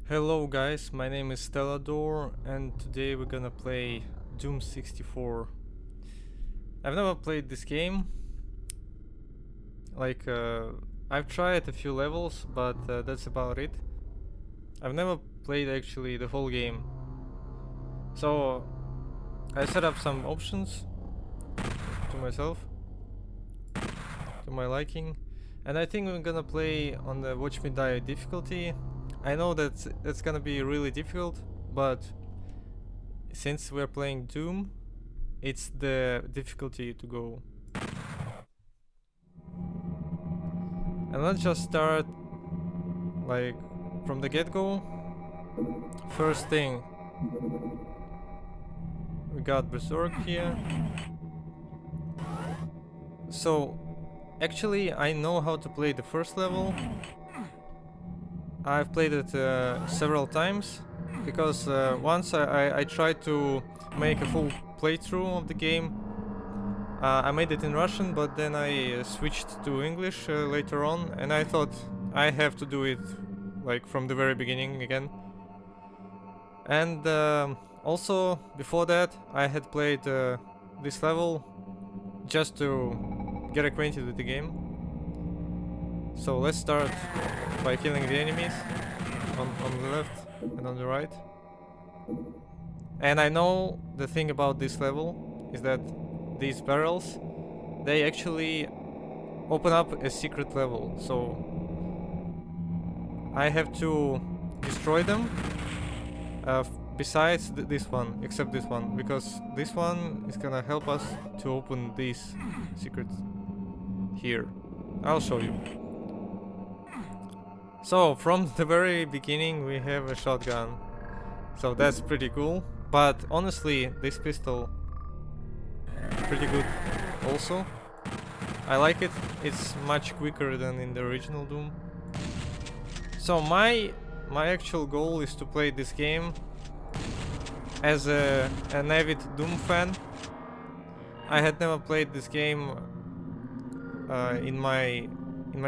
Hello guys, my name is Stellador and today we're gonna play Doom 64. I've never played this game. Like, I've tried a few levels, but that's about it. I've never played actually the whole game. So, I set up some options to myself, to my liking. And I think we're gonna play on the Watch Me Die difficulty. I know that's gonna be really difficult, but since we're playing Doom, it's the difficulty to go. And let's just start like from the get-go. First thing, we got Berserk here. So actually I know how to play the first level. I've played it several times because once I tried to make a full playthrough of the game. I made it in Russian, but then I switched to English later on, and I thought I have to do it like from the very beginning again. And also before that, I had played this level just to get acquainted with the game. So let's start by killing the enemies on the left and on the right. And I know the thing about this level is that these barrels, they actually open up a secret level, so I have to destroy them besides this one, except this one, because this one is gonna help us to open these secrets here. I'll show you. So from the very beginning we have a shotgun, so that's pretty cool, but honestly this pistol pretty good also. I like it, it's much quicker than in the original Doom. So my actual goal is to play this game as an avid Doom fan. I had never played this game in my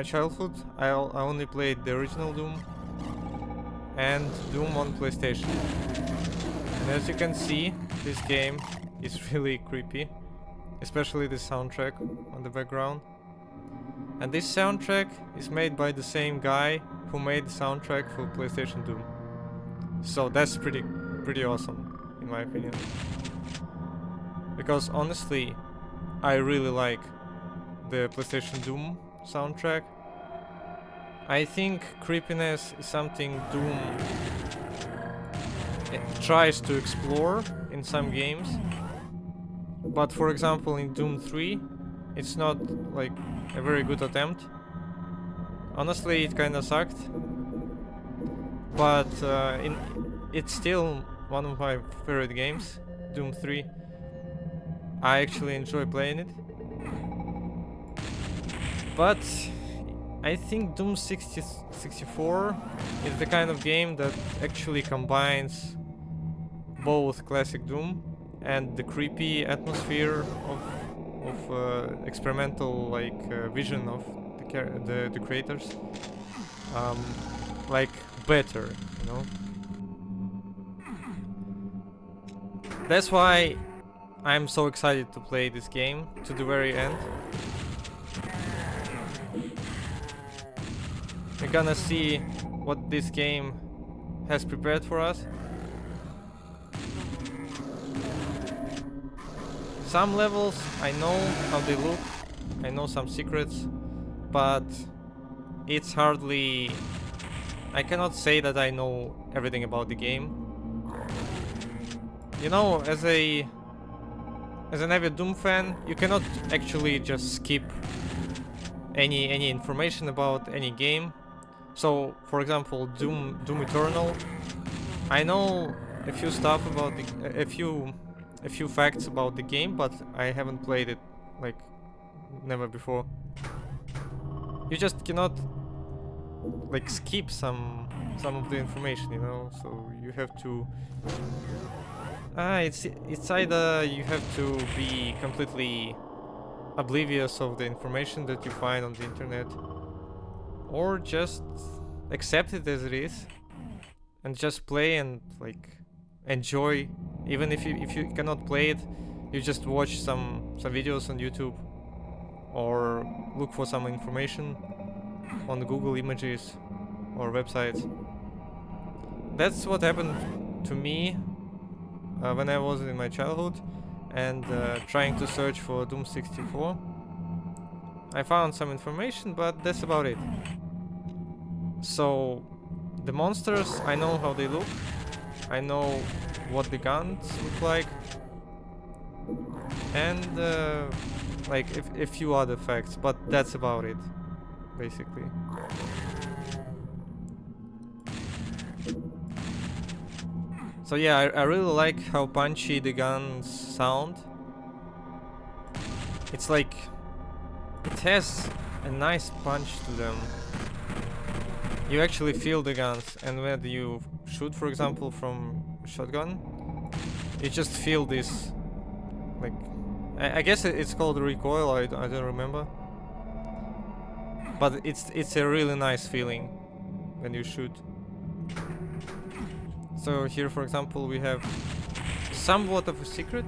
childhood. I only played the original Doom and Doom on PlayStation. And as you can see, this game is really creepy, especially the soundtrack on the background. And this soundtrack is made by the same guy who made the soundtrack for PlayStation Doom. So that's pretty awesome, in my opinion. Because honestly, I really like the PlayStation Doom soundtrack. I think creepiness is something Doom tries to explore in some games. But for example, in Doom 3, it's not like a very good attempt. Honestly, it kinda sucked. But it's still one of my favorite games, Doom 3. I actually enjoy playing it. But I think Doom 64 is the kind of game that actually combines both classic Doom and the creepy atmosphere of experimental vision of the creators, like better, you know. That's why I'm so excited to play this game to the very end. We're gonna see what this game has prepared for us. Some levels I know how they look, I know some secrets, but it's hardly... I cannot say that I know everything about the game. You know, as an avid Doom fan, you cannot actually just skip any information about any game. So, for example, Doom Eternal, I know a few stuff about a few facts about the game, but I haven't played it like never before. You just cannot like skip some of the information, you know. So you have to. It's either you have to be completely oblivious of the information that you find on the internet, or just accept it as it is. and just play and like enjoy. Even if you cannot play it, you just watch some videos on YouTube or look for some information on Google Images or websites. That's what happened to me when I was in my childhood and trying to search for Doom 64. I found some information, but that's about it. So the monsters, I know how they look. I know what the guns look like. And like a few other facts, but that's about it, basically. So yeah, I really like how punchy the guns sound. It's like it has a nice punch to them. You actually feel the guns, and when you shoot, for example, from shotgun, you just feel this, like, I guess it's called recoil, I don't remember. But it's a really nice feeling when you shoot. So here, for example, we have somewhat of a secret.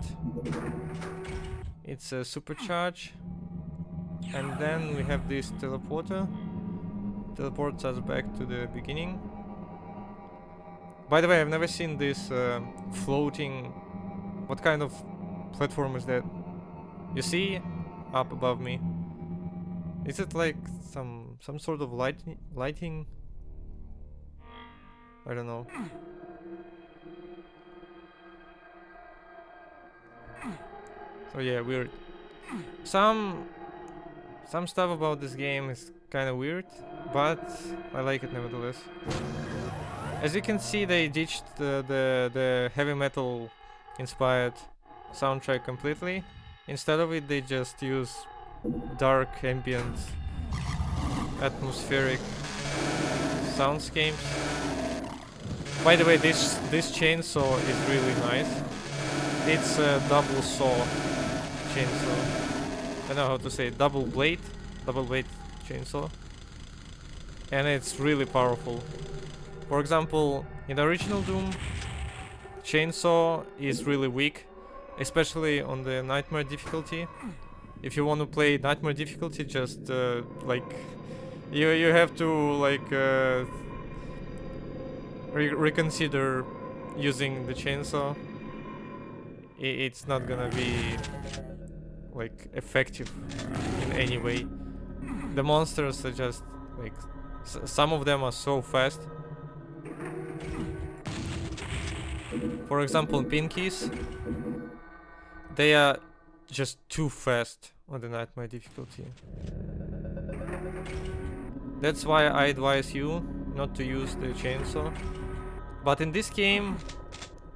It's a supercharge. And then we have this teleporter. Teleports us back to the beginning. By the way, I've never seen this floating... What kind of platform is that? You see? Up above me. Is it like some sort of lighting? I don't know. So yeah, weird. Some stuff about this game is kind of weird, but I like it nevertheless. As you can see, they ditched the heavy metal inspired soundtrack completely. Instead of it, they just use dark, ambient, atmospheric soundscapes. By the way, this chainsaw is really nice. It's a double saw chainsaw. I don't know how to say it. Double blade chainsaw. And it's really powerful. For example, in the original Doom, chainsaw is really weak, especially on the nightmare difficulty. If you want to play nightmare difficulty, just like you have to like reconsider using the chainsaw. It's not gonna be like effective in any way. The monsters are just like some of them are so fast. For example, pinkies, they are just too fast on the nightmare difficulty. That's why I advise you not to use the chainsaw. But in this game,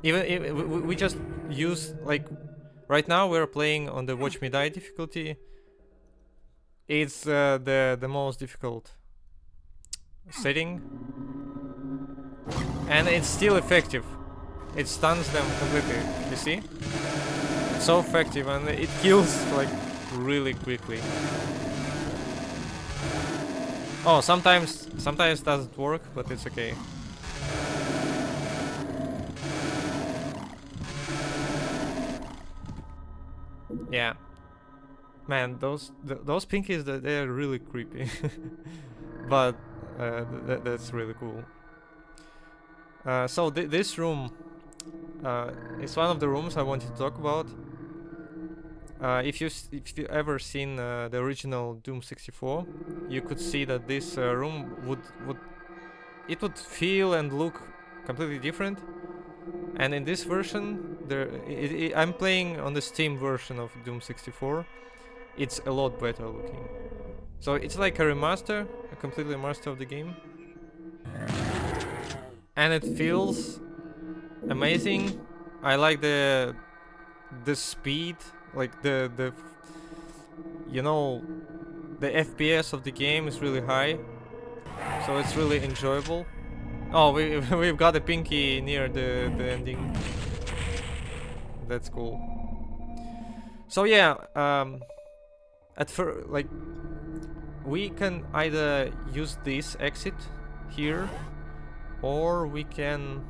even we just use, like, right now we're playing on the Watch Me Die difficulty. It's the most difficult setting, and it's still effective. It stuns them completely. You see? It's so effective, and it kills like really quickly. Oh, sometimes doesn't work, but it's okay. Yeah, man, those pinkies, they're really creepy, but that's really cool. So this room is one of the rooms I wanted to talk about. If you ever seen the original Doom 64, you could see that this room would feel and look completely different. And in this version, I'm playing on the Steam version of Doom 64. It's a lot better looking. So it's like a remaster, a completely remaster of the game. And it feels amazing. I like the speed, like the you know, the FPS of the game is really high. So it's really enjoyable. Oh, we've got a pinky near the ending. That's cool. So yeah, at first, like, we can either use this exit here, or we can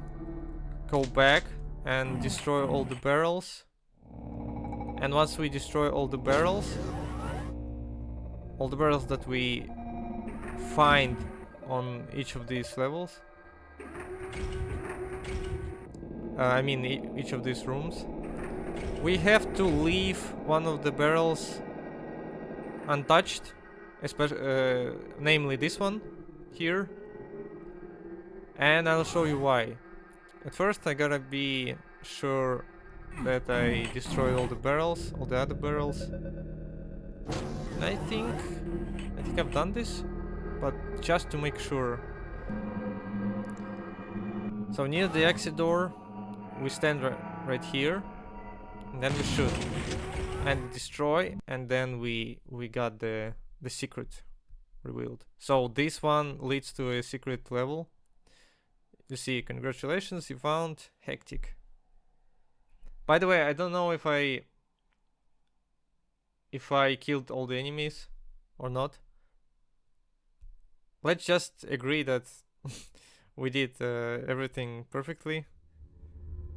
go back and destroy all the barrels. And once we destroy all the barrels that we find on each of these levels, I mean each of these rooms, we have to leave one of the barrels untouched, especially, namely this one here, and I'll show you why. At first I gotta be sure that I destroyed all the barrels, all the other barrels. And I think I've done this, but just to make sure. So near the exit door, we stand right here, and then we shoot and destroy, and then we got the secret revealed. So this one leads to a secret level. You see, congratulations, you found Hectic. By the way, I don't know if I killed all the enemies or not. Let's just agree that we did everything perfectly.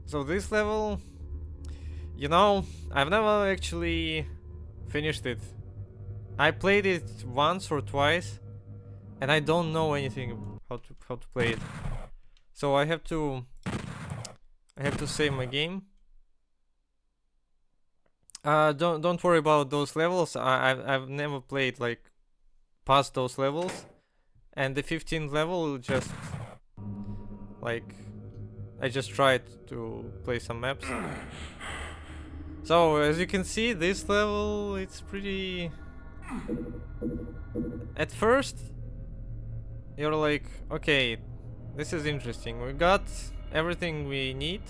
So this level, you know, I've never actually finished it. I played it once or twice, and I don't know anything how to play it. So I have to save my game. Don't worry about those levels. I've never played like past those levels, and the 15th level just like I just tried to play some maps. So as you can see, this level, it's pretty. At first, you're like, okay, this is interesting. We got everything we need.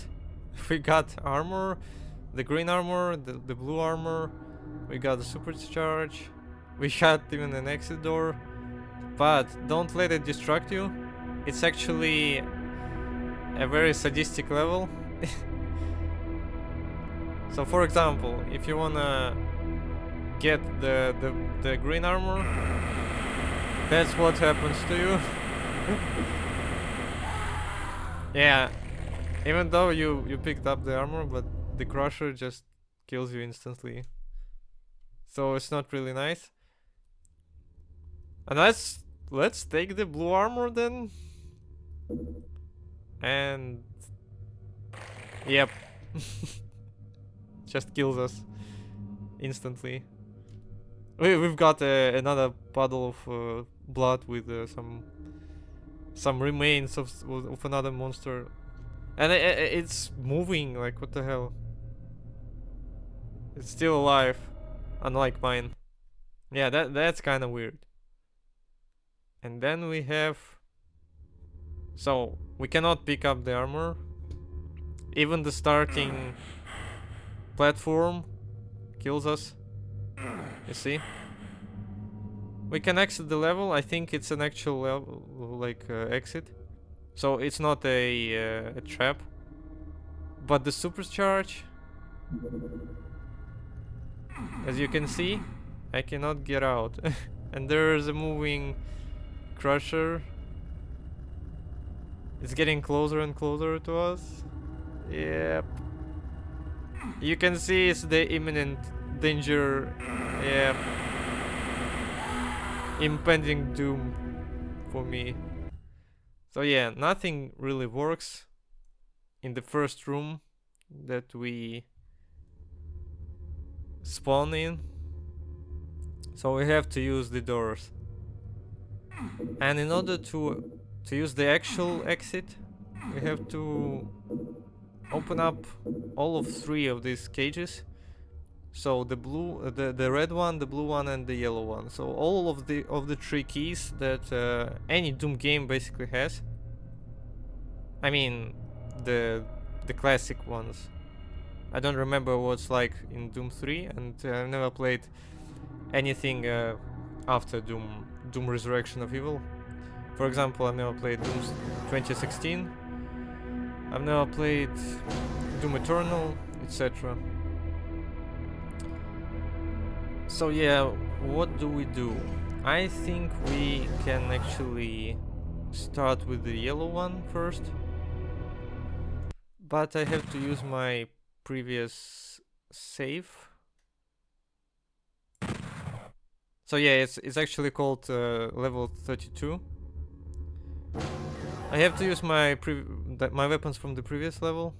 We got armor, the green armor, the blue armor. We got the supercharge. We got even an exit door. But don't let it distract you. It's actually a very sadistic level. So for example, if you wanna get the green armor, that's what happens to you. Yeah, even though you picked up the armor, but the crusher just kills you instantly. So it's not really nice. And let's take the blue armor then. And yep. Just kills us instantly. We've got another puddle of blood with some remains of another monster, and it's moving. Like, what the hell? It's still alive, unlike mine. Yeah, that's kind of weird. And then we have. So we cannot pick up the armor. Even the starting platform kills us. You see? We can exit the level. I think it's an actual level, like exit. So it's not a trap. But the supercharge, as you can see, I cannot get out. And there's a moving crusher. It's getting closer and closer to us. Yep. You can see it's the imminent danger. Yep. Impending doom for me. So yeah, nothing really works in the first room that we spawn in. So we have to use the doors. And in order to use the actual exit, we have to open up all of 3 of these cages. So the blue, the red one, the blue one, and the yellow one. So all of the 3 keys that any Doom game basically has. I mean, the classic ones. I don't remember what's like in Doom 3, and I've never played anything after Doom Resurrection of Evil. For example, I've never played Doom 2016. I've never played Doom Eternal, etc. So yeah, what do? I think we can actually start with the yellow one first. But I have to use my previous save. So yeah, it's actually called level 32. I have to use my weapons from the previous level.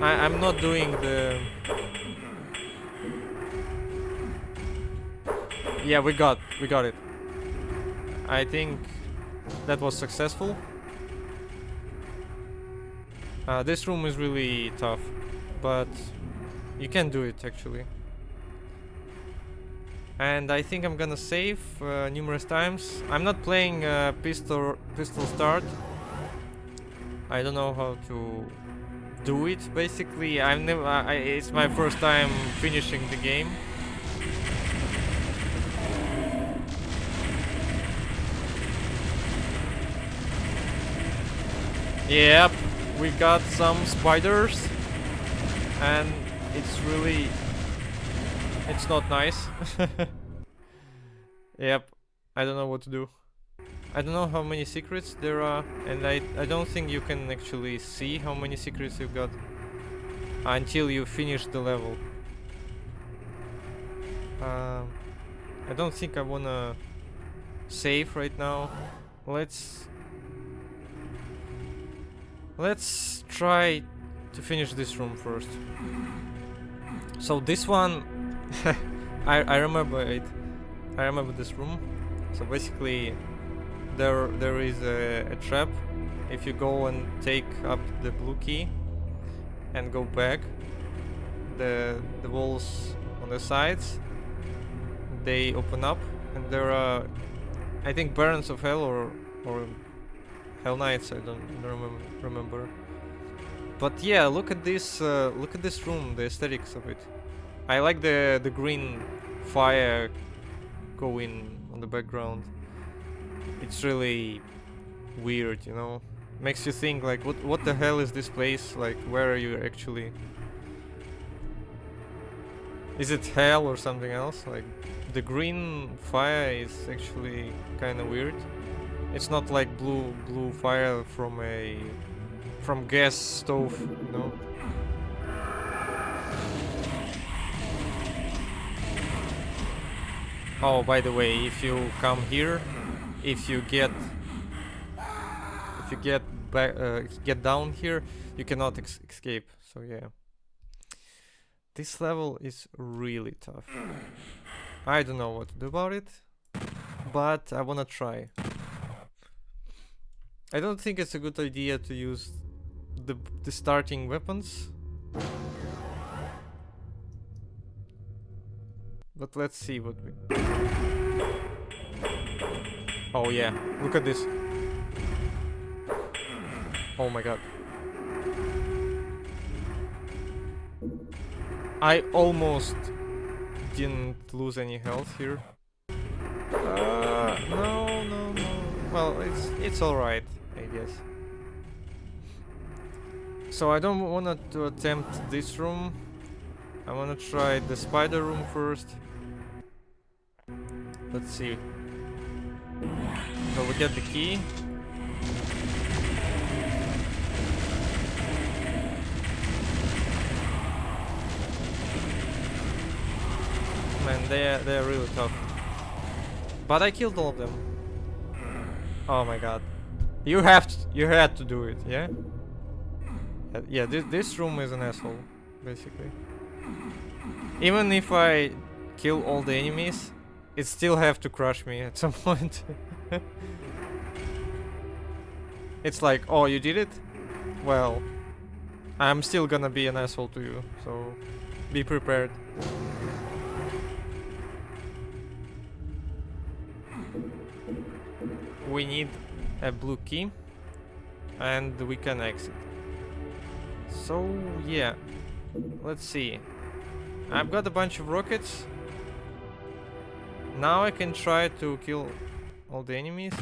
I'm not doing the... Yeah, we got it. I think that was successful. This room is really tough, but you can do it actually. And I think I'm gonna save numerous times. I'm not playing pistol start. I don't know how to do it. Basically, it's my first time finishing the game. Yep, we got some spiders, and it's not nice. Yep, I don't know what to do. I don't know how many secrets there are, and I don't think you can actually see how many secrets you've got until you finish the level. I don't think I wanna save right now. Let's try to finish this room first. So this one, I remember it. I remember this room. So basically, there is a trap. If you go and take up the blue key and go back, the walls on the sides, they open up, and there are, I think, Barons of Hell or Hell Knights. I don't remember. But yeah, look at this room, the aesthetics of it. I like the green fire going on the background. It's really weird, you know. Makes you think like, what the hell is this place? Like, where are you actually? Is it hell or something else? Like, the green fire is actually kind of weird. It's not like blue fire from gas stove, you know. Oh, by the way, if you come here, if you get back, get down here, you cannot escape. So yeah, this level is really tough. I don't know what to do about it, but I wanna try. I don't think it's a good idea to use the starting weapons. But let's see what we... Oh yeah, look at this. Oh my god. I almost didn't lose any health here. No. Well, it's alright, I guess. So I don't want to attempt this room. I want to try the spider room first. Let's see. So we get the key. Man, they're really tough. But I killed all of them. Oh my god. You had to do it, yeah? Yeah, this room is an asshole, basically. Even if I kill all the enemies, it still have to crush me at some point. It's like, oh, you did it? Well, I'm still gonna be an asshole to you, so be prepared. We need a blue key, and we can exit. So yeah, let's see. I've got a bunch of rockets. Now I can try to kill all the enemies.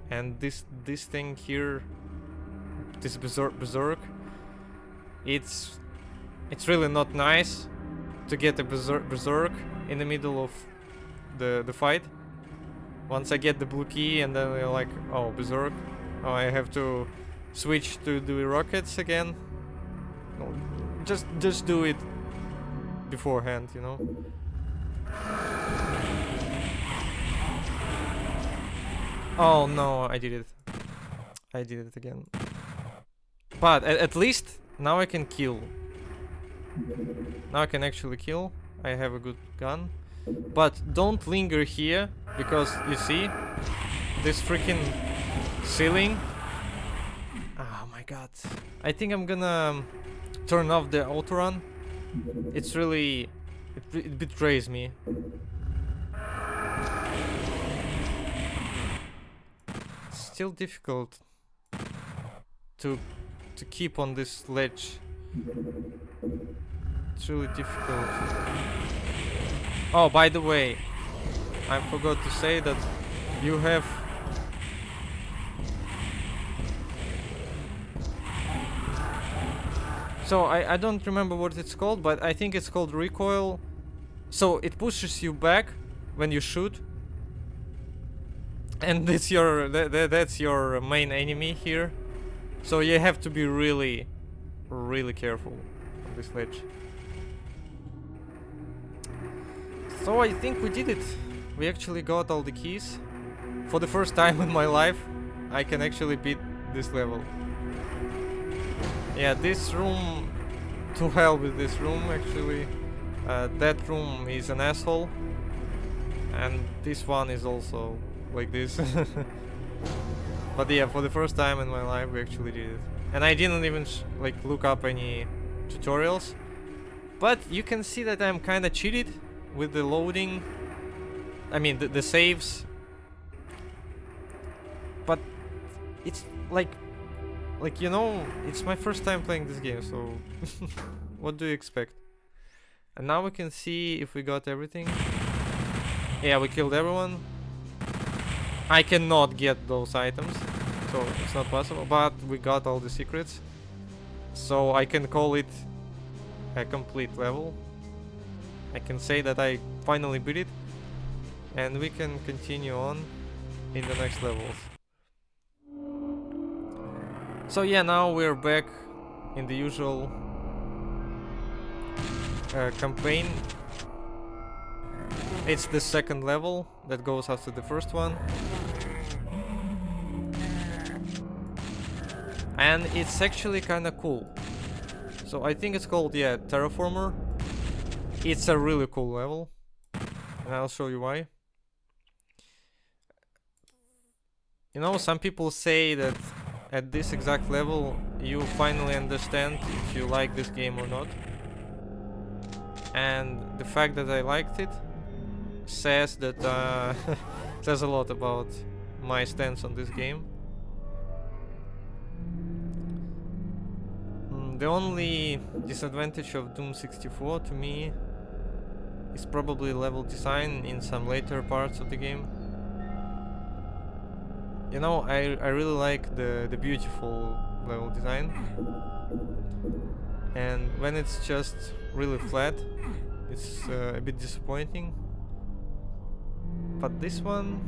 And this thing here, this berserk, it's really not nice to get a berserk in the middle of the fight. Once I get the blue key, and then we're like, oh, Berserk. Oh, I have to switch to the rockets again. No, just do it beforehand, you know. Oh no, I did it. I did it again. But at least now I can kill. Now I can actually kill. I have a good gun. But don't linger here, because you see this freaking ceiling. Oh my god. I think I'm gonna turn off the autorun. It's really... it betrays me. It's still difficult to keep on this ledge. It's really difficult. Oh, by the way, I forgot to say that you have... So I don't remember what it's called, but I think it's called recoil. So it pushes you back when you shoot. And it's your that's your main enemy here. So you have to be really careful on this ledge. So I think we did it. We actually got all the keys. For the first time in my life, I can actually beat this level. Yeah, this room, to hell with this room actually. That room is an asshole. And this one is also like this. But yeah, for the first time in my life we actually did it. And I didn't even like look up any tutorials. But you can see that I'm kinda cheated with the loading. I mean the saves. But it's like you know, it's my first time playing this game, so what do you expect? And now we can see if we got everything. Yeah, we killed everyone. I cannot get those items, so it's not possible, but we got all the secrets. So I can call it a complete level. I can say that I finally beat it, and we can continue on in the next levels. So yeah, now we're back in the usual campaign. It's the second level that goes after the first one. And it's actually kinda cool. So I think it's called, yeah, Terraformer. It's a really cool level. And I'll show you why. You know, some people say that at this exact level you finally understand if you like this game or not. And the fact that I liked it says that says a lot about my stance on this game. The only disadvantage of Doom 64 to me is probably level design in some later parts of the game. You know, I really like the beautiful level design, and when it's just really flat, it's a bit disappointing. But this one,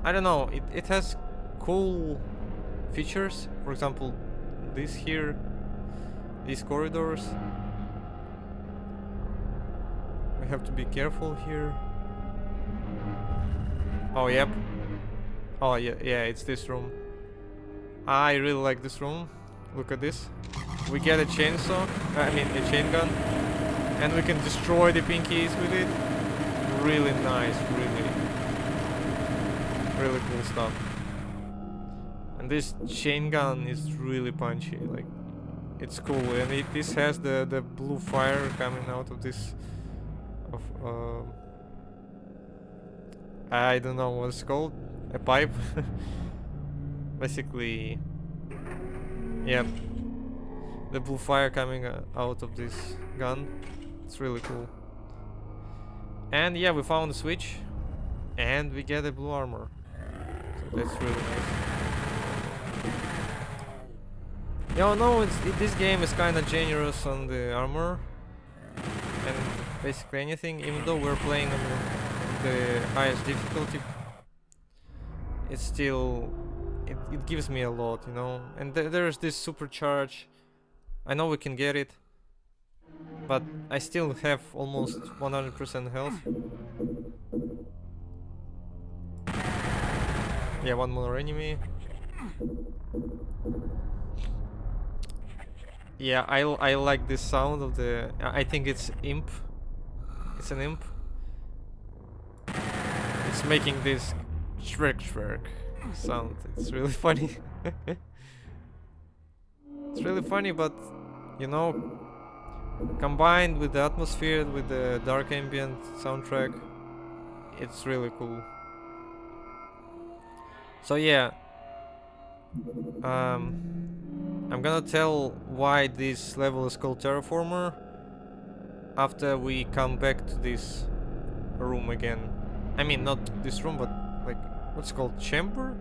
I don't know, it has cool features. For example, this here, these corridors. We have to be careful here. Oh, yep. Oh, yeah, it's this room. I really like this room. Look at this. We get a chainsaw, I mean a chain gun, and we can destroy the pinkies with it. Really nice, really cool stuff. And this chain gun is really punchy, like, it's cool. And this has the blue fire coming out of this, I don't know what it's called, a pipe. Basically, yeah, the blue fire coming out of this gun. It's really cool. And yeah, we found a switch, and we get a blue armor. So that's really nice. Yeah, no, this game is kind of generous on the armor, and basically anything. Even though we're playing on the highest difficulty, it's still it gives me a lot, you know. And there's this supercharge. I know we can get it, but I still have almost 100% health. Yeah, one more enemy. Yeah, I like this sound of the... I think it's imp. It's an imp. It's making this Shrek sound. It's really funny. It's really funny, but you know, combined with the atmosphere, with the dark ambient soundtrack, it's really cool. So yeah, I'm gonna tell why this level is called Terraformer after we come back to this room again. I mean, not this room, but like, what's it called? Chamber?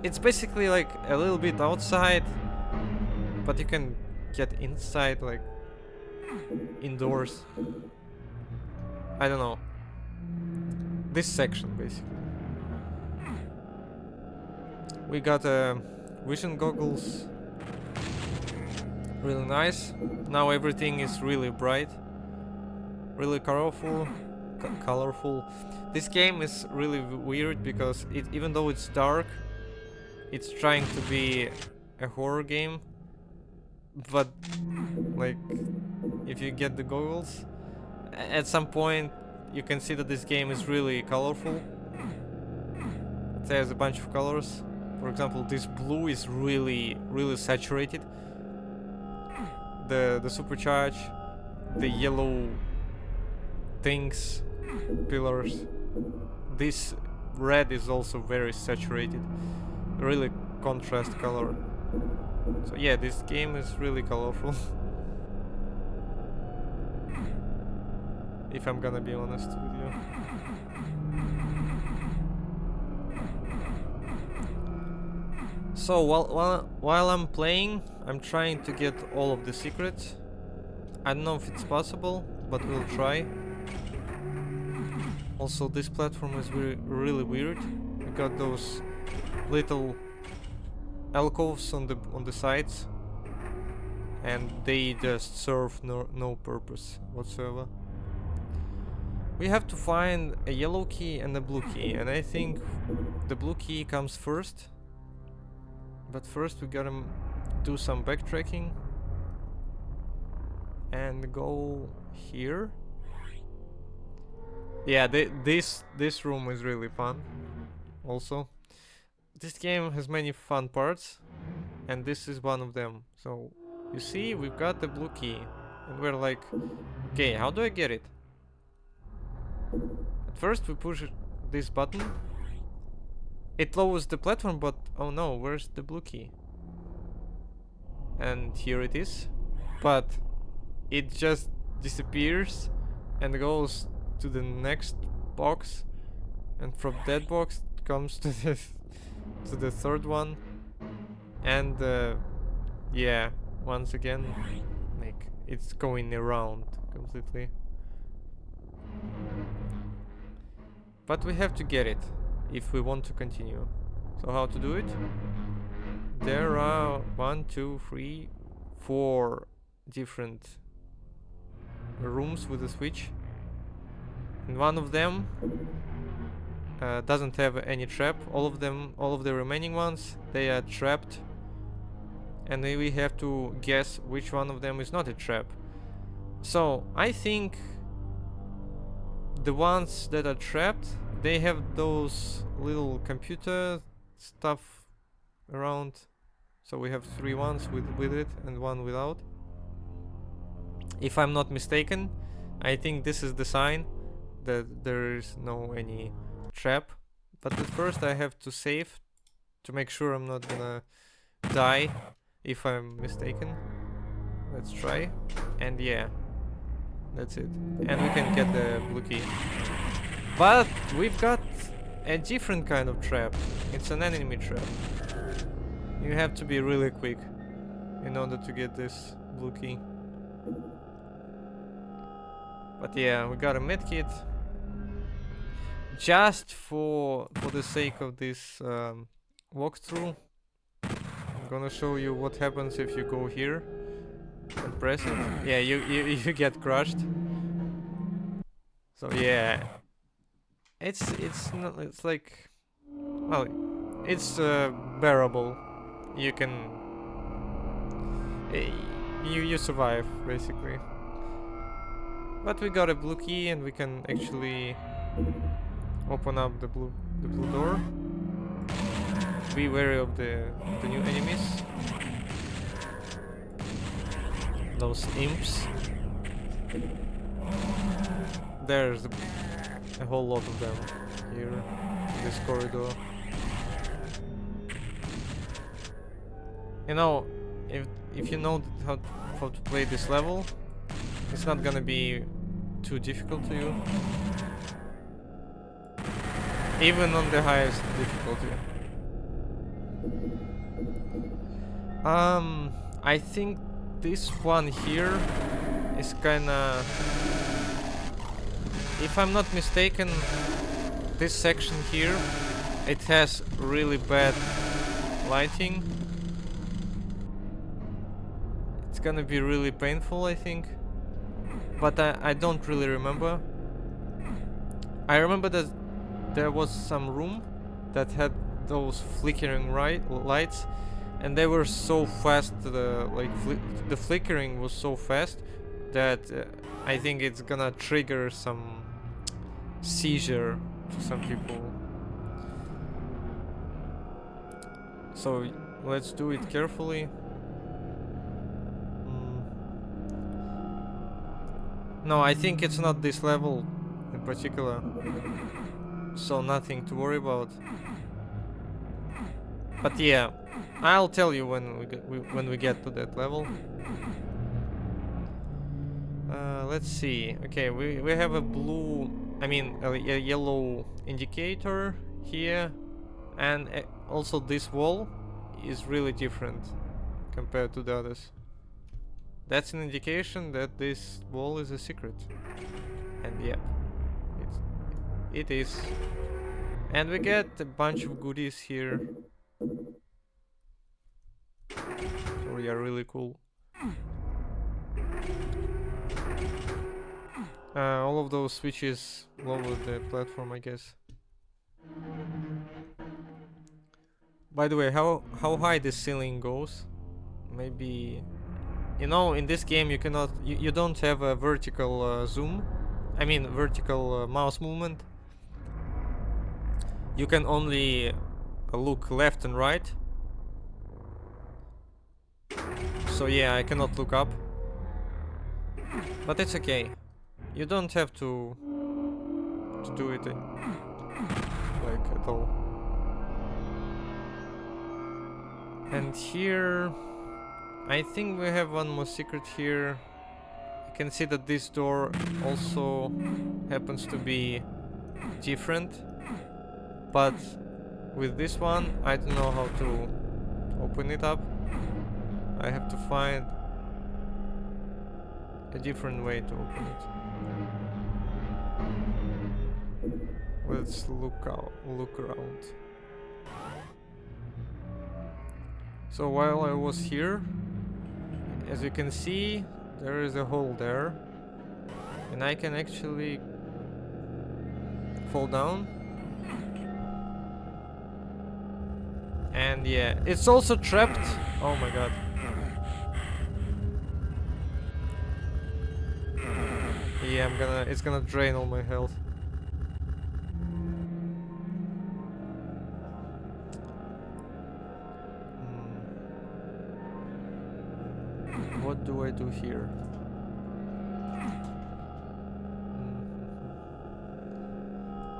It's basically like a little bit outside, but you can get inside, like indoors. I don't know. This section, basically. We got vision goggles. Really nice. Now everything is really bright. Really colorful. Colorful. This game is really weird because even though it's dark, it's trying to be a horror game. But like, if you get the goggles, at some point you can see that this game is really colorful. It has a bunch of colors. For example, this blue is really saturated. The supercharge, the yellow things, pillars. This red is also very saturated. Really contrast color. So yeah, this game is really colorful. If I'm gonna be honest with you. So while I'm playing, I'm trying to get all of the secrets. I don't know if it's possible, but we'll try. Also, this platform is really weird. We got those little alcoves on the sides, and they just serve no purpose whatsoever. We have to find a yellow key and a blue key, and I think the blue key comes first. But first we gotta do some backtracking and go here. Yeah, this room is really fun. Also, this game has many fun parts, and this is one of them. So you see, we've got the blue key, and we're like, okay, how do I get it? At first we push this button. It lowers the platform, but oh no, where's the blue key? And here it is. But it just disappears and goes to the next box, and from that box it comes to the third one. And yeah, once again, like, it's going around completely. But we have to get it if we want to continue. So how to do it? There are 1, 2, 3, 4 different rooms with a switch, and one of them doesn't have any trap. All of the remaining ones, they are trapped, and then we have to guess which one of them is not a trap. So I think the ones that are trapped, they have those little computer stuff around. So we have 3 ones with it and 1 without. If I'm not mistaken, I think this is the sign that there is no any trap. But at first I have to save to make sure I'm not gonna die if I'm mistaken. Let's try. And yeah, that's it. And we can get the blue key. But we've got a different kind of trap. It's an enemy trap. You have to be really quick in order to get this blue key. But yeah, we got a medkit. Just for the sake of this walkthrough, I'm gonna show you what happens if you go here and press it. Yeah, you get crushed. So yeah, it's not, it's like, well, it's bearable. You can uh, you survive basically. But we got a blue key and we can actually open up the blue door. Be wary of the new enemies. Those imps. There's a whole lot of them here in this corridor. You know, if you know how to play this level, it's not gonna be too difficult to you. Even on the highest difficulty. I think this one here is kinda... If I'm not mistaken, this section here, it has really bad lighting. It's gonna be really painful, I think. But I don't really remember. I remember that there was some room that had those flickering lights, and they were so fast, the flickering was so fast that I think it's gonna trigger some seizure to some people. So let's do it carefully. No, I think it's not this level in particular, so nothing to worry about. But yeah, I'll tell you when we get to that level. Let's see. Okay, we have a blue, I mean a yellow indicator here, and also this wall is really different compared to the others. That's an indication that this wall is a secret. And yeah, it is. And we get a bunch of goodies here. So yeah, really cool. All of those switches lower the platform, I guess. By the way, how high this ceiling goes? Maybe, you know, in this game you cannot, you don't have a vertical zoom. I mean vertical mouse movement. You can only look left and right. So yeah, I cannot look up. But it's okay. You don't have to do it like at all. And here, I think we have one more secret here. You can see that this door also happens to be different. But with this one, I don't know how to open it up. I have to find a different way to open it. Let's look around. So while I was here, as you can see, there is a hole there, and I can actually fall down. And yeah, it's also trapped. Oh my god. Yeah, it's gonna drain all my health. What do I do here?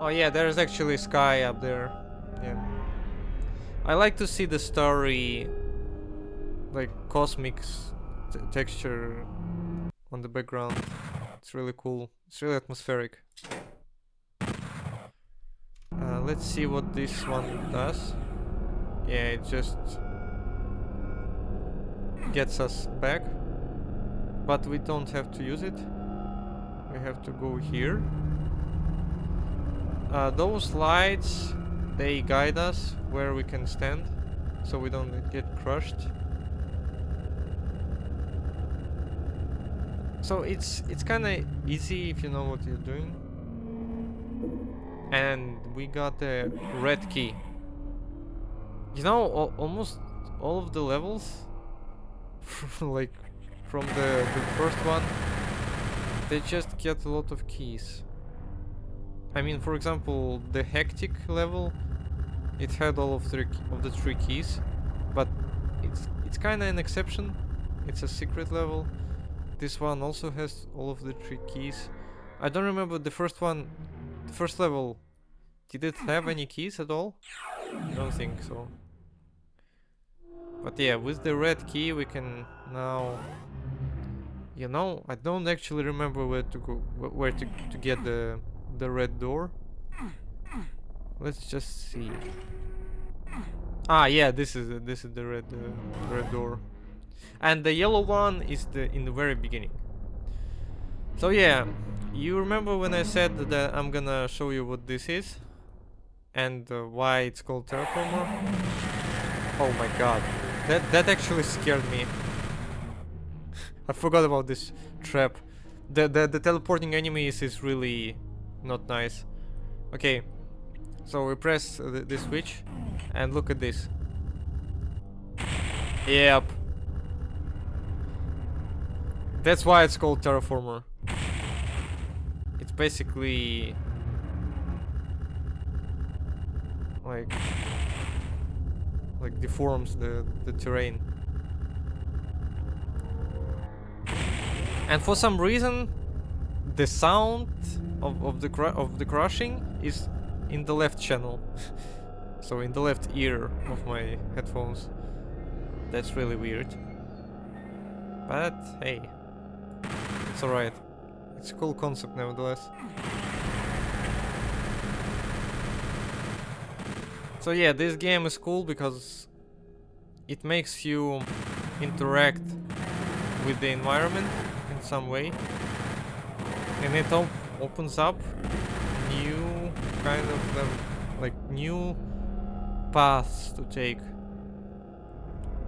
Oh yeah, there's actually sky up there. Yeah. I like to see the starry, like cosmic texture on the background. It's really cool. It's really atmospheric. Let's see what this one does. Yeah, it just gets us back, but we don't have to use it. we have to go here. Those lights, they guide us where we can stand, so we don't get crushed. So it's kind of easy if you know what you're doing. And we got the red key. You know, almost all of the levels, like from the first one, they just get a lot of keys. I mean, for example, the hectic level, it had all of the 3 keys, but it's kind of an exception. It's a secret level. This one also has all of the 3 keys. I don't remember the first one, the first level. Did it have any keys at all? I don't think so. But yeah, with the red key we can now... You know, I don't actually remember where to go, where to get the red door. Let's just see. Ah, yeah, this is the red door, and the yellow one is in the very beginning. So yeah, you remember when I said that I'm gonna show you what this is and why it's called Terraformer? Oh my god, that actually scared me. I forgot about this trap. The teleporting enemies is really not nice. Okay, so we press the switch and look at this. Yep. That's why it's called Terraformer. It's basically like deforms the terrain. And for some reason, the sound of the crushing is in the left channel. So in the left ear of my headphones. That's really weird. But hey, it's alright. It's a cool concept nevertheless. So yeah, this game is cool because it makes you interact with the environment in some way, and it opens up new kind of like new paths to take,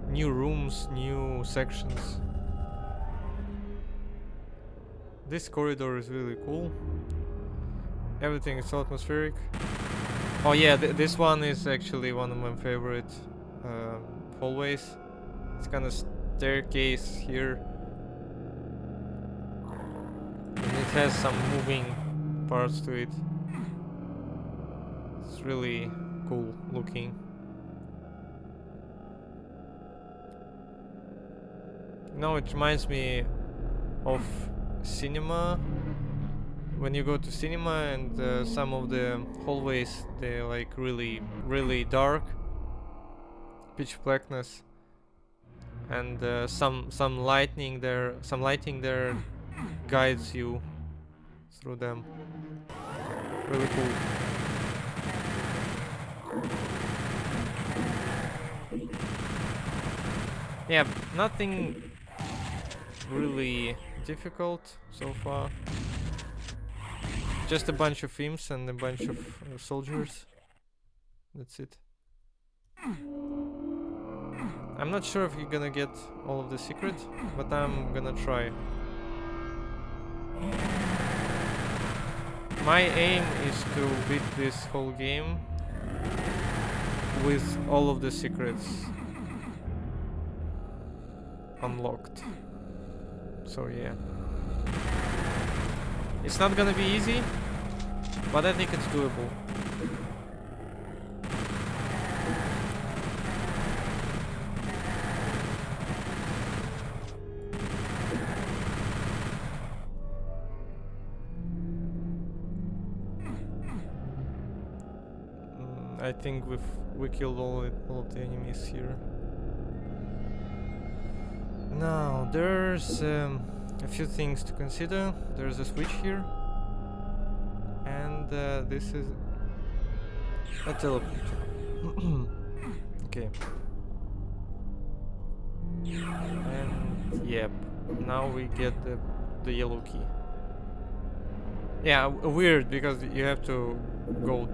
new rooms, new sections. This corridor is really cool. Everything is so atmospheric. Oh yeah, this one is actually one of my favorite hallways. It's kind of staircase here. And it has some moving parts to it. It's really cool looking. No, it reminds me of cinema. When you go to cinema and some of the hallways, they're like really dark, pitch blackness, and some lighting there guides you through them. Really cool. Yeah, nothing really difficult so far. Just a bunch of imps and a bunch of soldiers. That's it. I'm not sure if you're gonna get all of the secrets, but I'm gonna try. My aim is to beat this whole game with all of the secrets unlocked. So yeah. It's not gonna be easy, but I think it's doable. I think we killed all of the enemies here. Now there's a few things to consider. There's a switch here, and this is a teleporter. Okay. And yep, now we get the yellow key. Yeah, weird because you have to go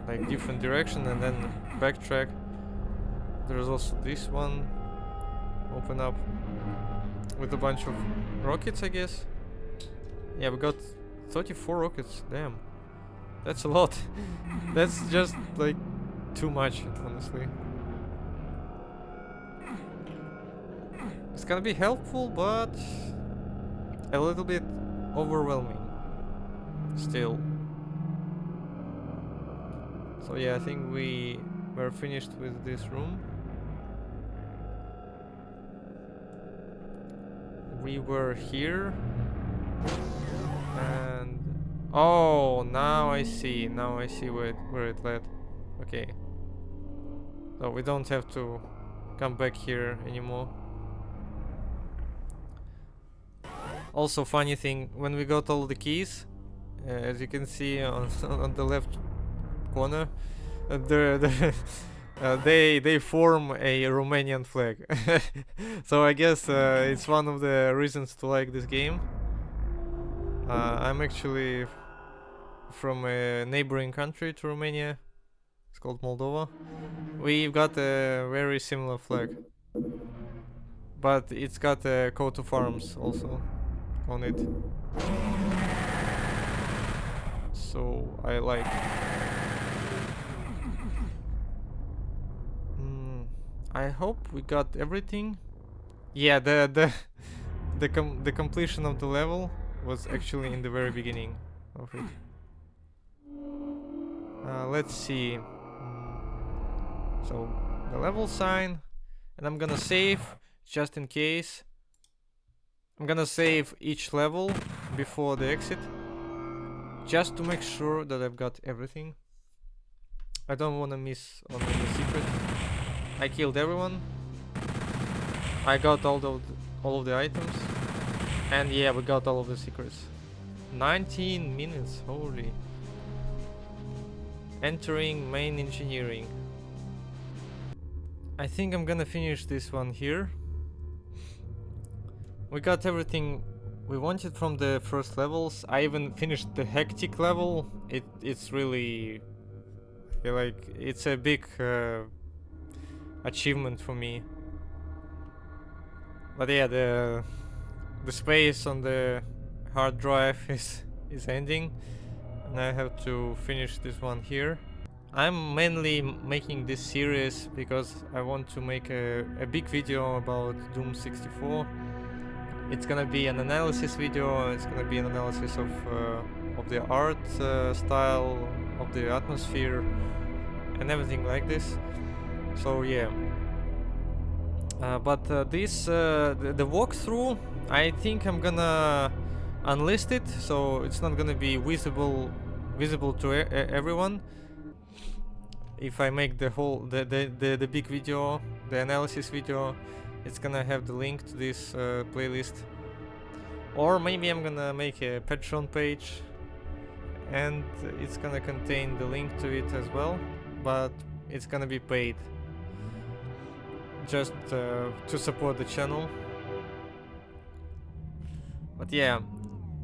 like different direction and then backtrack. There's also this one open up with a bunch of rockets, I guess. Yeah, we got 34 rockets. Damn, that's a lot. That's just like too much, honestly. It's gonna be helpful, but a little bit overwhelming still. So yeah, I think we were finished with this room. We were here and oh, now I see where it led. Okay, so we don't have to come back here anymore. Also, funny thing, when we got all the keys, as you can see on on the left corner, they form a Romanian flag. So I guess it's one of the reasons to like this game. I'm actually from a neighboring country to Romania. It's called Moldova. We've got a very similar flag, but it's got a coat of arms also on it. So I like. I hope we got everything. Yeah, the completion of the level was actually in the very beginning of it. Let's see. So the level sign, and I'm gonna save just in case. I'm gonna save each level before the exit, just to make sure that I've got everything. I don't wanna miss on the secret. I killed everyone. I got all of the items, and yeah, we got all of the secrets. 19 minutes, holy. Entering main engineering. I think I'm gonna finish this one here. We got everything we wanted from the first levels. I even finished the hectic level. It's really like it's a big achievement for me. But yeah, the space on the hard drive is ending, and I have to finish this one here. I'm mainly making this series because I want to make a big video about Doom 64. It's gonna be an analysis video. It's gonna be an analysis of the art style, of the atmosphere, and everything like this. So yeah. But the walkthrough, I think I'm gonna unlist it, so it's not gonna be visible to everyone. If I make the whole the big video, the analysis video, it's gonna have the link to this playlist. Or maybe I'm gonna make a Patreon page, and it's gonna contain the link to it as well, but it's gonna be paid, just to support the channel. But yeah,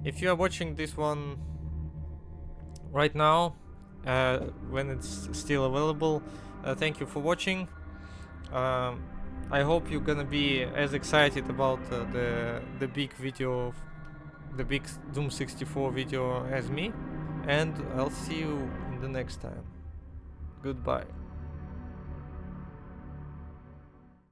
if you are watching this one right now, when it's still available, thank you for watching. I hope you're gonna be as excited about the big video, the big Doom 64 video as me, and I'll see you in the next time. Goodbye.